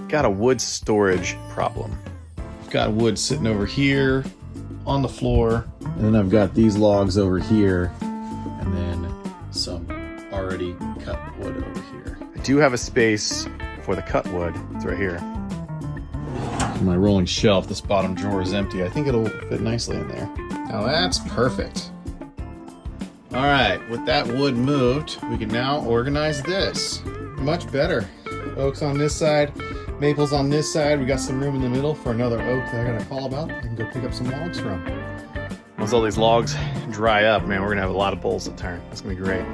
got a wood storage problem. I've got wood sitting over here on the floor, and then I've got these logs over here, and then some already cut wood over here. I do have a space for the cut wood. It's right here. My rolling shelf, this bottom drawer is empty. I think it'll fit nicely in there. Now that's perfect. All right, with that wood moved, we can now organize this. Much better. Oak's on this side, maple's on this side. We got some room in the middle for another oak that I got a call about. I can go pick up some logs from. Once all these logs dry up, man, we're gonna have a lot of bowls to turn. That's gonna be great.